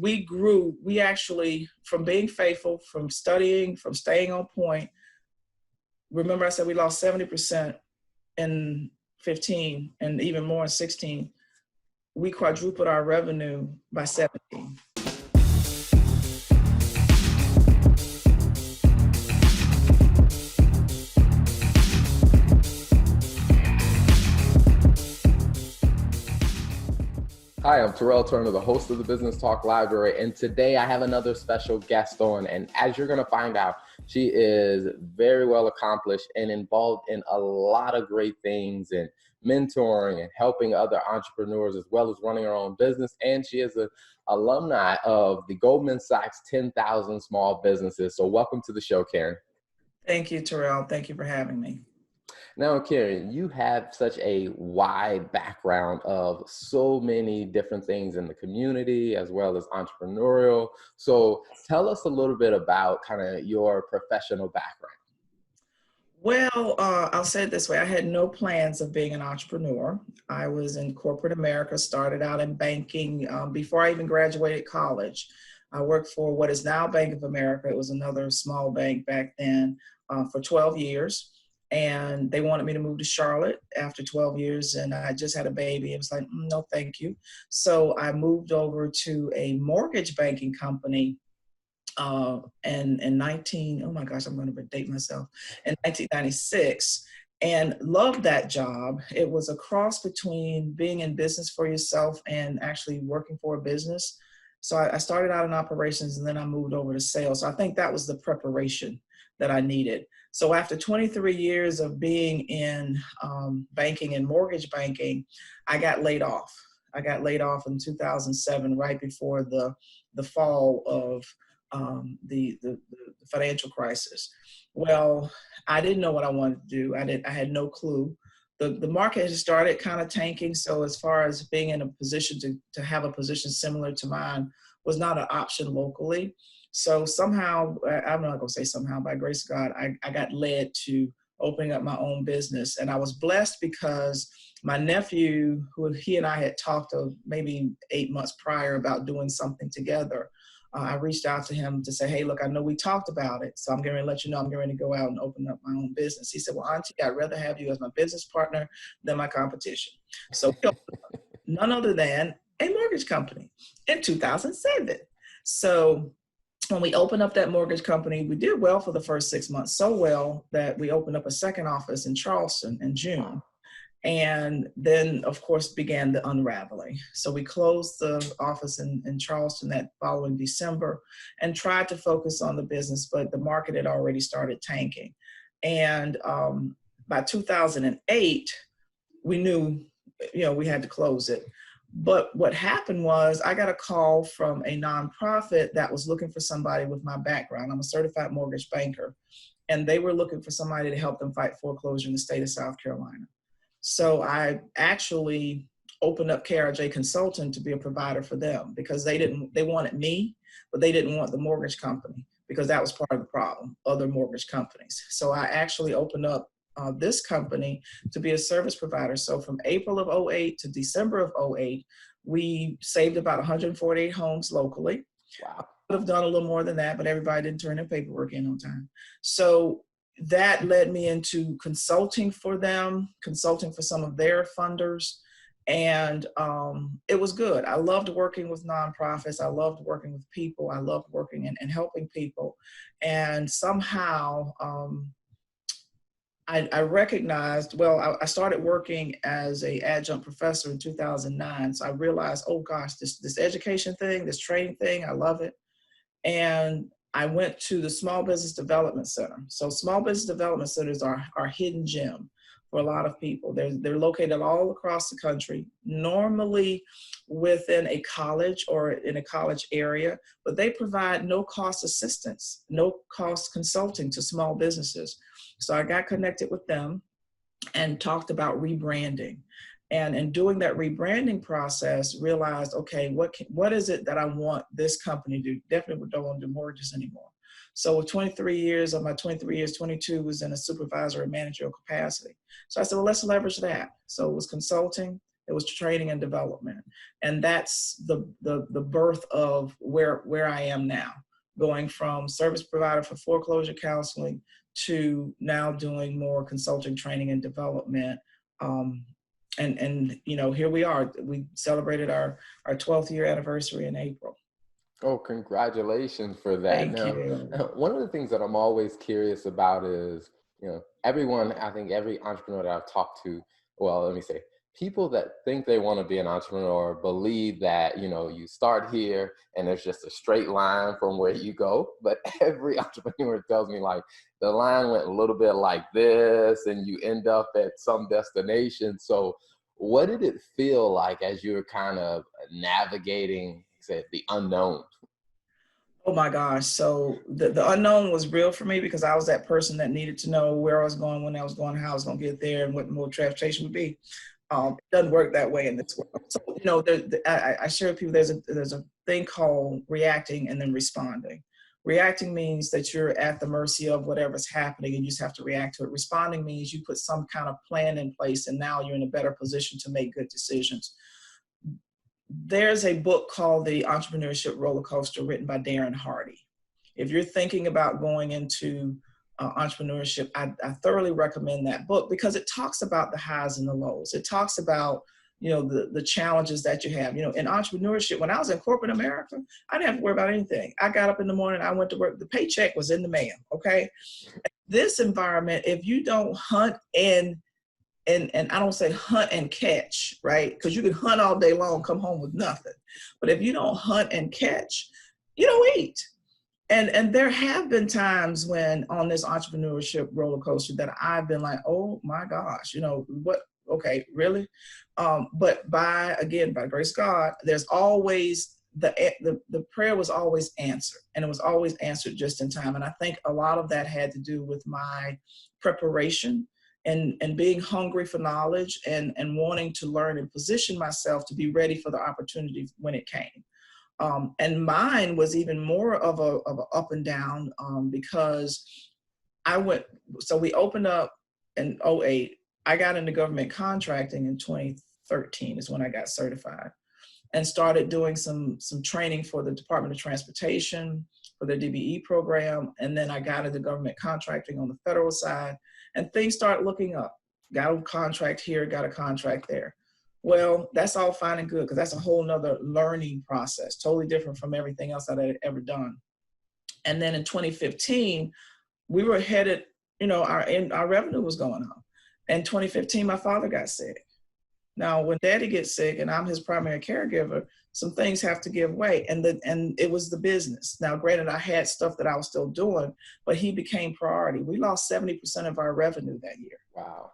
we grew. We actually, from being faithful, from studying, from staying on point. Remember I said we lost 70% in 15 and even more in 16. We quadrupled our revenue by 17. Hi, I'm Terrell Turner, the host of the Business Talk Library, and today I have another special guest on, and as you're going to find out, she is very well accomplished and involved in a lot of great things and mentoring and helping other entrepreneurs as well as running her own business, and she is an alumni of the Goldman Sachs 10,000 Small Businesses. So welcome to the show, Karen. Thank you, Terrell. Thank you for having me. Now, Karen, you have such a wide background of so many different things in the community as well as entrepreneurial. So tell us a little bit about kind of your professional background. Well, I'll say it this way. I had no plans of being an entrepreneur. I was in corporate America, started out in banking before I even graduated college. I worked for what is now Bank of America. It was another small bank back then for 12 years. And they wanted me to move to Charlotte after 12 years, and I just had a baby. It was like, no, thank you. So I moved over to a mortgage banking company in 19, oh my gosh, I'm going to date myself, in 1996, and loved that job. It was a cross between being in business for yourself and actually working for a business. So I started out in operations, and then I moved over to sales. So I think that was the preparation that I needed. So after 23 years of being in banking and mortgage banking, I got laid off. I got laid off in 2007, right before the fall of the financial crisis. Well, I didn't know what I wanted to do. I had no clue. The market has started kind of tanking. So as far as being in a position to have a position similar to mine was not an option locally. So somehow, I'm not going to say somehow, by grace of God, I got led to opening up my own business. And I was blessed because my nephew, who he and I had talked of maybe 8 months prior about doing something together, I reached out to him to say, hey, look, I know we talked about it, so I'm going to let you know I'm going to go out and open up my own business. He said, well, Auntie, I'd rather have you as my business partner than my competition. So none other than a mortgage company in 2007. So when we opened up that mortgage company, we did well for the first 6 months, so well that we opened up a second office in Charleston in June. And then, of course, began the unraveling. So we closed the office in Charleston that following December and tried to focus on the business, but the market had already started tanking. And by 2008, we knew, we had to close it. But what happened was I got a call from a nonprofit that was looking for somebody with my background. I'm a certified mortgage banker, and they were looking for somebody to help them fight foreclosure in the state of South Carolina. So I actually opened up KRJ Consultant to be a provider for them because they wanted me, but they didn't want the mortgage company because that was part of the problem, other mortgage companies. So I actually opened up this company to be a service provider. So from April of 2008 to December of 2008, we saved about 148 homes locally. Wow. Could have done a little more than that, but everybody didn't turn their paperwork in on time. So that led me into consulting for them, consulting for some of their funders. And it was good. I loved working with nonprofits. I loved working with people. I loved working and helping people. And somehow, I recognized, I started working as an adjunct professor in 2009. So I realized, oh gosh, this education thing, this training thing, I love it. And I went to the Small Business Development Center. So Small Business Development Centers are hidden gem for a lot of people. They're located all across the country, normally within a college or in a college area, but they provide no cost assistance, no cost consulting to small businesses. So I got connected with them and talked about rebranding. And in doing that rebranding process, realized, okay, what is it that I want this company to do? Definitely don't want to do mortgages anymore. So with 23 years, of my 23 years, 22 was in a supervisor or managerial capacity. So I said, well, let's leverage that. So it was consulting, It was training and development. And that's the birth of where I am now, going from service provider for foreclosure counseling to now doing more consulting, training, and development. And here we are. We celebrated our 12th year anniversary in April. Oh, congratulations for that. Thank Now, you. one of the things that I'm always curious about is, everyone, I think every entrepreneur that I've talked to, well, let me say, people that think they want to be an entrepreneur believe that, you start here and there's just a straight line from where you go. But every entrepreneur tells me like the line went a little bit like this and you end up at some destination. So what did it feel like as you were kind of navigating, say, the unknown? Oh my gosh. So the unknown was real for me because I was that person that needed to know where I was going, when I was going, how I was going to get there, and what more transportation would be. It doesn't work that way in this world. So, I share with people there's a thing called reacting and then responding. Reacting means that you're at the mercy of whatever's happening and you just have to react to it. Responding means you put some kind of plan in place and now you're in a better position to make good decisions. There's a book called The Entrepreneurship Roller Coaster written by Darren Hardy. If you're thinking about going into entrepreneurship, I thoroughly recommend that book because it talks about the highs and the lows. It talks about, the challenges that you have. In entrepreneurship, when I was in corporate America, I didn't have to worry about anything. I got up in the morning, I went to work, the paycheck was in the mail, okay? This environment, if you don't hunt and I don't say hunt and catch, right? Because you can hunt all day long, come home with nothing. But if you don't hunt and catch, you don't eat. And there have been times when on this entrepreneurship roller coaster that I've been like, oh my gosh, what? Okay, really? But by grace of God, there's always the prayer was always answered, and it was always answered just in time. And I think a lot of that had to do with my preparation and being hungry for knowledge and wanting to learn and position myself to be ready for the opportunity when it came. And mine was even more of a up and down because we opened up in '08. I got into government contracting in 2013 is when I got certified and started doing some training for the Department of Transportation for their DBE program. And then I got into government contracting on the federal side and things started looking up. Got a contract here, got a contract there. Well, that's all fine and good because that's a whole nother learning process, totally different from everything else that I had ever done. And then in 2015, we were headed, our revenue was going up. In 2015, my father got sick. Now, when daddy gets sick and I'm his primary caregiver, some things have to give way. And it was the business. Now, granted, I had stuff that I was still doing, but he became priority. We lost 70% of our revenue that year. Wow.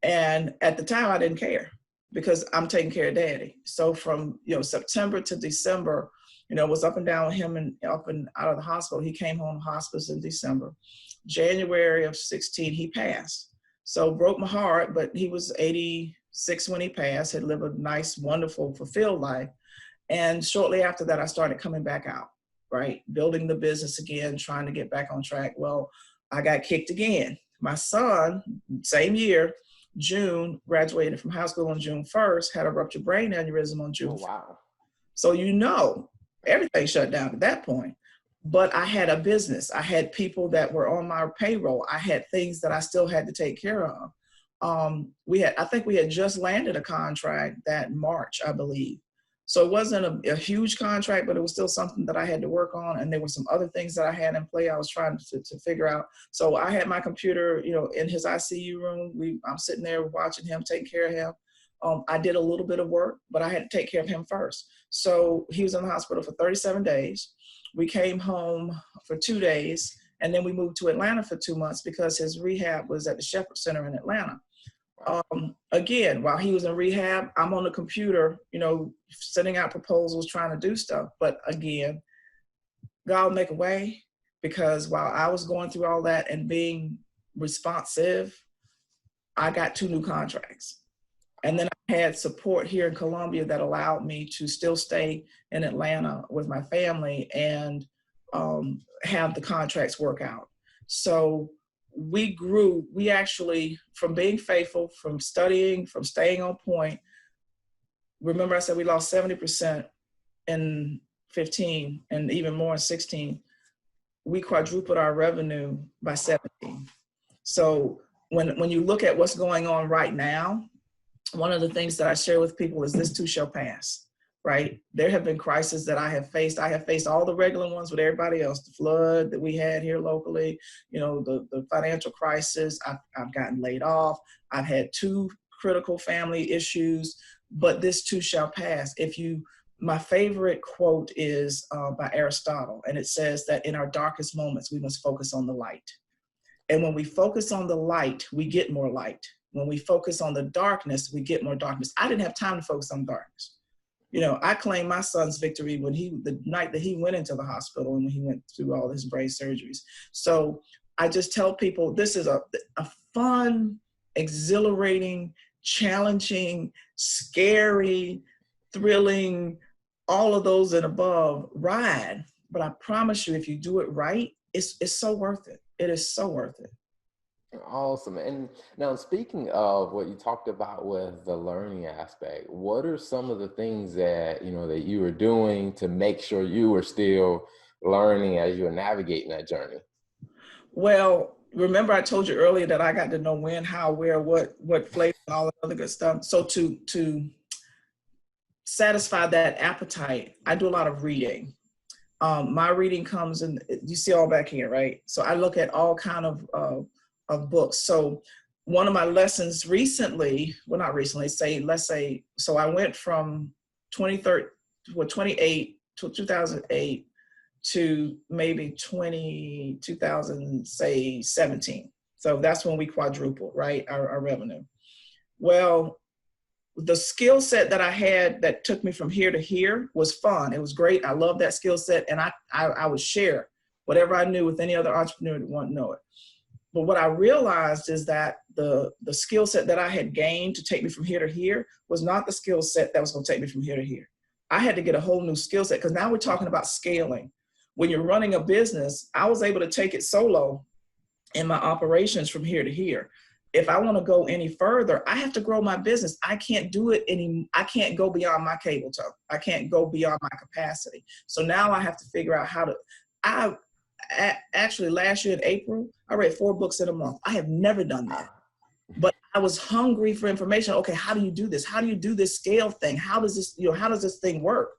And at the time, I didn't care because I'm taking care of daddy. So from, September to December, it was up and down with him and up and out of the hospital. He came home hospice in December. January of 16, he passed. So broke my heart, but he was 86 when he passed, had lived a nice, wonderful, fulfilled life. And shortly after that, I started coming back out, right? Building the business again, trying to get back on track. Well, I got kicked again. My son, same year, June, graduated from high school on June 1st, had a ruptured brain aneurysm on June 1st. Oh, wow. So, everything shut down at that point. But I had a business. I had people that were on my payroll. I had things that I still had to take care of. I think we had just landed a contract that March, I believe. So it wasn't a huge contract, but it was still something that I had to work on. And there were some other things that I had in play I was trying to figure out. So I had my computer, in his ICU room. I'm sitting there watching him, taking care of him. I did a little bit of work, but I had to take care of him first. So he was in the hospital for 37 days. We came home for 2 days, and then we moved to Atlanta for 2 months because his rehab was at the Shepherd Center in Atlanta. Again, while he was in rehab, I'm on the computer, sending out proposals, trying to do stuff. But again, God will make a way because while I was going through all that and being responsive, I got 2 new contracts. And then I had support here in Columbia that allowed me to still stay in Atlanta with my family and have the contracts work out. So we grew, we actually, from being faithful, from studying, from staying on point, remember I said we lost 70% in 15 and even more in 16. We quadrupled our revenue by 17. So when you look at what's going on right now, one of the things that I share with people is this too shall pass, right? There have been crises that I have faced. I have faced all the regular ones with everybody else, the flood that we had here locally, the financial crisis. I've gotten laid off. I've had 2 critical family issues, but this too shall pass. My favorite quote is by Aristotle, and it says that in our darkest moments, we must focus on the light. And when we focus on the light, we get more light. When we focus on the darkness, we get more darkness. I didn't have time to focus on darkness. I claimed my son's victory the night that he went into the hospital and when he went through all his brain surgeries. So I just tell people this is a fun, exhilarating, challenging, scary, thrilling, all of those and above ride. But I promise you, if you do it right, it's so worth it. It is so worth it. Awesome. And now, speaking of what you talked about with the learning aspect, what are some of the things that that you were doing to make sure you were still learning as you were navigating that journey? Well, remember I told you earlier that I got to know when, how, where, what flavor, and all that other good stuff. So to satisfy that appetite, I do a lot of reading. My reading comes in, you see all back here, right? So I look at all kind of books. So one of my lessons recently, well, not recently, let's say, so I went from 28 to 2008 to maybe 2017. So that's when we quadrupled, right? Our revenue. Well, the skill set that I had that took me from here to here was fun. It was great. I love that skill set. And I would share whatever I knew with any other entrepreneur that wanted to know it. But what I realized is that the skill set that I had gained to take me from here to here was not the skill set that was going to take me from here to here. I had to get a whole new skill set because now we're talking about scaling. When you're running a business, I was able to take it solo in my operations from here to here. If I want to go any further, I have to grow my business. I can't do it I can't go beyond my cable toe. I can't go beyond my capacity. So now I have to figure out how to, actually last year in April, I read 4 books in a month. I have never done that, but I was hungry for information. Okay, how do you do this? How do you do this scale thing? How does this thing work?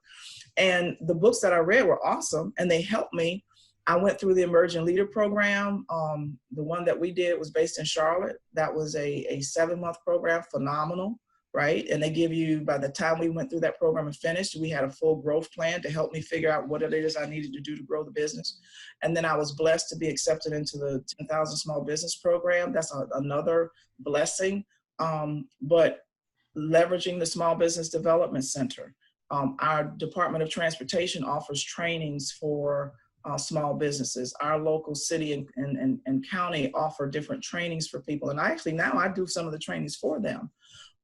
And the books that I read were awesome and they helped me. I went through the Emerging Leader Program. The one that we did was based in Charlotte. That was a 7-month program, phenomenal, right? And they give you, by the time we went through that program and finished, we had a full growth plan to help me figure out what it is I needed to do to grow the business. And then I was blessed to be accepted into the 10,000 Small Business Program. That's another blessing. But leveraging the Small Business Development Center. Our Department of Transportation offers trainings for small businesses. Our local city and county offer different trainings for people. And now I do some of the trainings for them.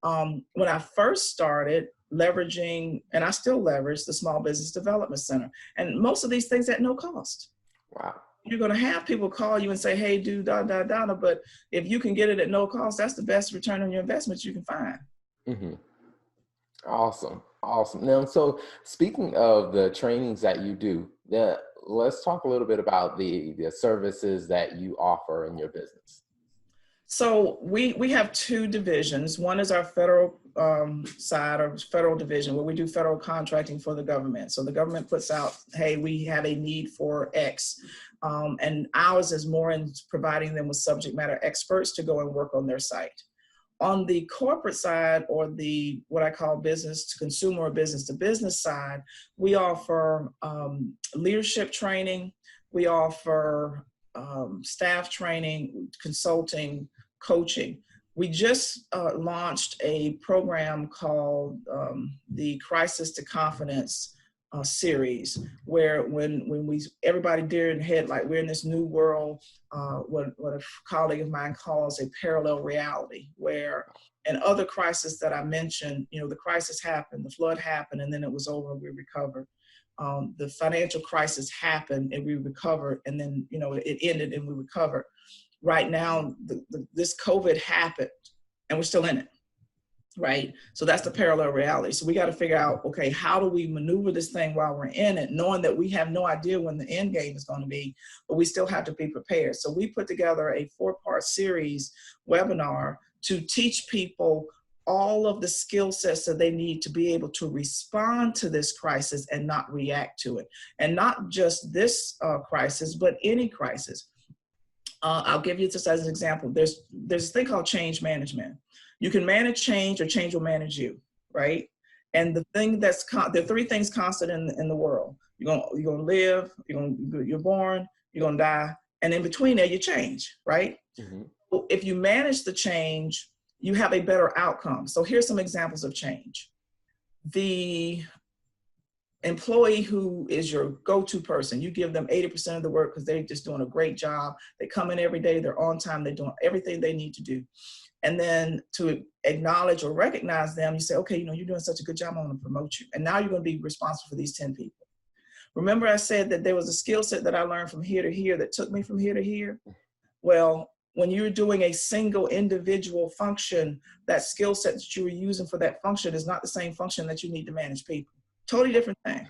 When I first started leveraging, and I still leverage the Small Business Development Center, and most of these things at no cost. Wow. You're going to have people call you and say, hey, do da, but if you can get it at no cost, that's the best return on your investment you can find. Mm-hmm. Awesome. Now, so speaking of the trainings that you do, let's talk a little bit about the services that you offer in your business. So we have 2 divisions. One is our federal side, or federal division, where we do federal contracting for the government. So the government puts out, hey, we have a need for X. And ours is more in providing them with subject matter experts to go and work on their site. On the corporate side, or the what I call business to consumer or business to business side, we offer leadership training, we offer staff training, consulting, coaching. We just launched a program called the Crisis to Confidence series, where when everybody deer in the head, like we're in this new world, what a colleague of mine calls a parallel reality, where in other crises that I mentioned, the crisis happened, the flood happened, and then it was over, we recovered. The financial crisis happened and we recovered, and then it ended and we recovered. Right now, this COVID happened and we're still in it. right? So that's the parallel reality. So we got to figure out, okay, how do we maneuver this thing while we're in it, knowing that we have no idea when the end game is going to be, but we still have to be prepared. So we put together a 4-part series webinar to teach people all of the skill sets that they need to be able to respond to this crisis and not react to it. And not just this crisis, but any crisis. I'll give you just as an example. There's a thing called change management. You can manage change, or change will manage you, right? And the thing there are 3 things constant in the world. You're gonna live, you're born, you're gonna die, and in between there you change, right? Mm-hmm. If you manage the change, you have a better outcome. So here's some examples of change. The employee who is your go-to person, you give them 80% of the work because they're just doing a great job. They come in every day, they're on time, they're doing everything they need to do. And then to acknowledge or recognize them, you say, okay, you're doing such a good job, I want to promote you. And now you're going to be responsible for these 10 people. Remember I said that there was a skill set that I learned from here to here that took me from here to here? Well, when you're doing a single individual function, that skill set that you were using for that function is not the same function that you need to manage people. Totally different thing.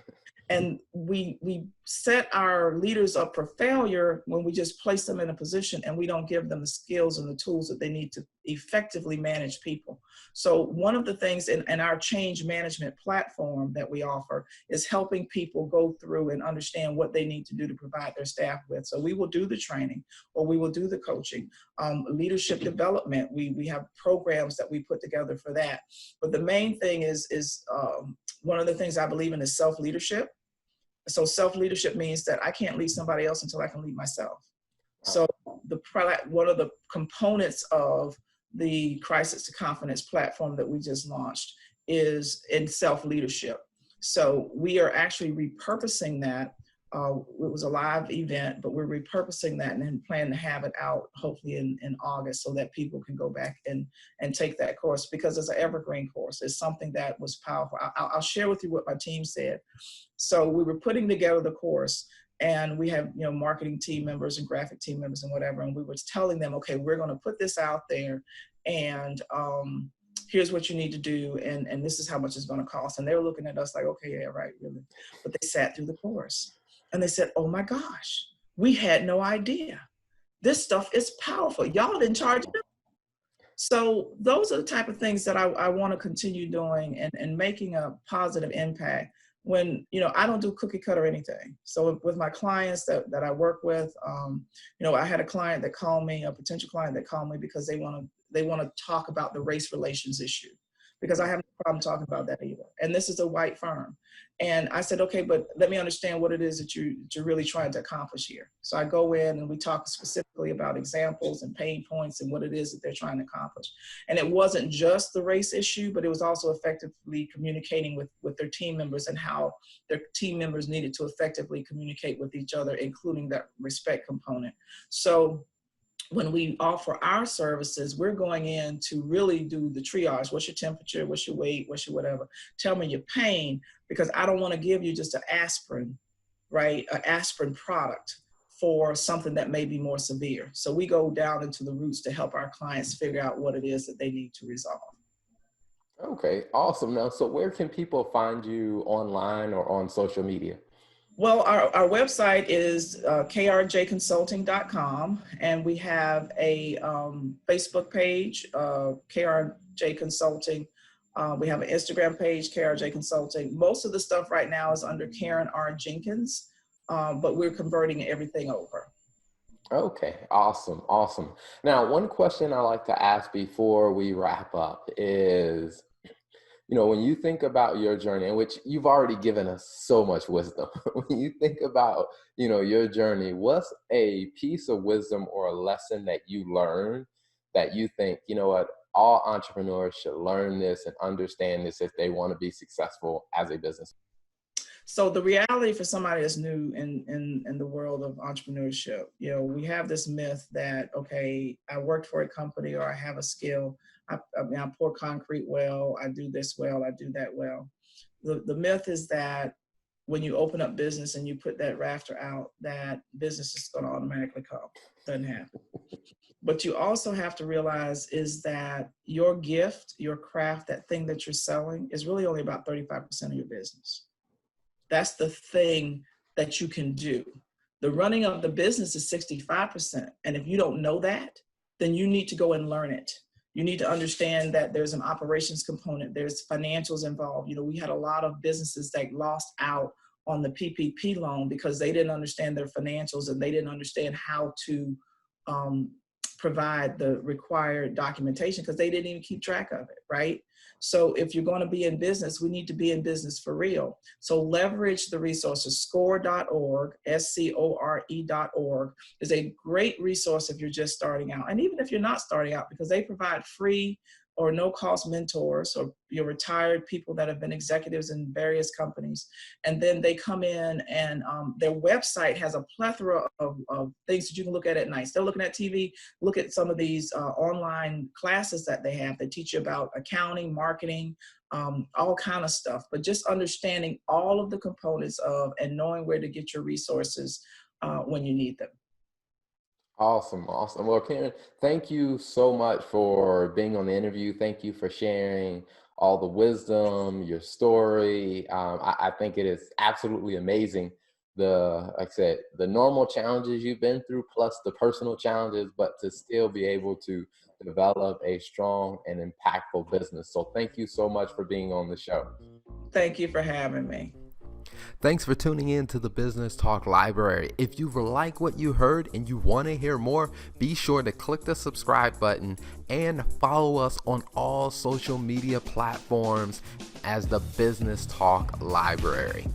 And we set our leaders up for failure when we just place them in a position and we don't give them the skills and the tools that they need to effectively manage people. So one of the things in our change management platform that we offer is helping people go through and understand what they need to do to provide their staff with. So we will do the training, or we will do the coaching, leadership development. We have programs that we put together for that. But the main thing is one of the things I believe in is self-leadership. So self-leadership means that I can't lead somebody else until I can lead myself. So one of the components of the Crisis to Confidence platform that we just launched is in self-leadership. So we are actually repurposing that. It was a live event, but we're repurposing that and then plan to have it out hopefully in August so that people can go back and take that course, because it's an evergreen course. It's something that was powerful. I'll share with you what my team said. So we were putting together the course, and we have marketing team members and graphic team members and whatever, and we were telling them, okay, we're going to put this out there, and here's what you need to do, and this is how much it's going to cost. And they were looking at us like, okay, yeah, right, really. But they sat through the course. And they said, oh my gosh, we had no idea. This stuff is powerful. Y'all didn't charge it. So those are the type of things that I want to continue doing and making a positive impact when, I don't do cookie cutter anything. So with my clients that I work with, I had a client that called me, a potential client that called me because they want to talk about the race relations issue, because I have no problem talking about that either. And this is a white firm. And I said, okay, but let me understand what it is that you're really trying to accomplish here. So I go in and we talk specifically about examples and pain points and what it is that they're trying to accomplish. And it wasn't just the race issue, but it was also effectively communicating with their team members and how their team members needed to effectively communicate with each other, including that respect component. So when we offer our services, we're going in to really do the triage. What's your temperature? What's your weight? What's your whatever? Tell me your pain, because I don't want to give you just an aspirin, right? An aspirin product for something that may be more severe. So we go down into the roots to help our clients figure out what it is that they need to resolve. Okay, awesome. Now, so where can people find you online or on social media? Well, our website is krjconsulting.com, and we have a Facebook page, KRJ Consulting. We have an Instagram page, KRJ Consulting. Most of the stuff right now is under Karen R. Jenkins, but we're converting everything over. Okay, awesome, awesome. Now, one question I like to ask before we wrap up is, when you think about your journey, in which you've already given us so much wisdom, when you think about, your journey, what's a piece of wisdom or a lesson that you learned that you think, what, all entrepreneurs should learn this and understand this if they want to be successful as a business? So the reality for somebody that's new in the world of entrepreneurship, we have this myth that, okay, I worked for a company or I have a skill. I pour concrete well, I do this well, I do that well. The myth is that when you open up business and you put that rafter out, that business is going to automatically come. Doesn't happen. But you also have to realize is that your gift, your craft, that thing that you're selling is really only about 35% of your business. That's the thing that you can do. The running of the business is 65%. And if you don't know that, then you need to go and learn it. You need to understand that there's an operations component, there's financials involved. You know, we had a lot of businesses that lost out on the PPP loan because they didn't understand their financials and they didn't understand how to provide the required documentation because they didn't even keep track of it, right? So if you're going to be in business, we need to be in business for real. So leverage the resources. Score.org, SCORE.org is a great resource if you're just starting out. And even if you're not starting out, because they provide free or no cost mentors or your retired people that have been executives in various companies. And then they come in and their website has a plethora of things that you can look at night. Still looking at TV, look at some of these online classes that they have that teach you about accounting, marketing, all kind of stuff. But just understanding all of the components of and knowing where to get your resources when you need them. Awesome. Awesome. Well, Karen, thank you so much for being on the interview. Thank you for sharing all the wisdom, your story. I think it is absolutely amazing. Like I said, the normal challenges you've been through, plus the personal challenges, but to still be able to develop a strong and impactful business. So thank you so much for being on the show. Thank you for having me. Thanks for tuning in to the Business Talk Library. If you like what you heard and you want to hear more, be sure to click the subscribe button and follow us on all social media platforms as the Business Talk Library.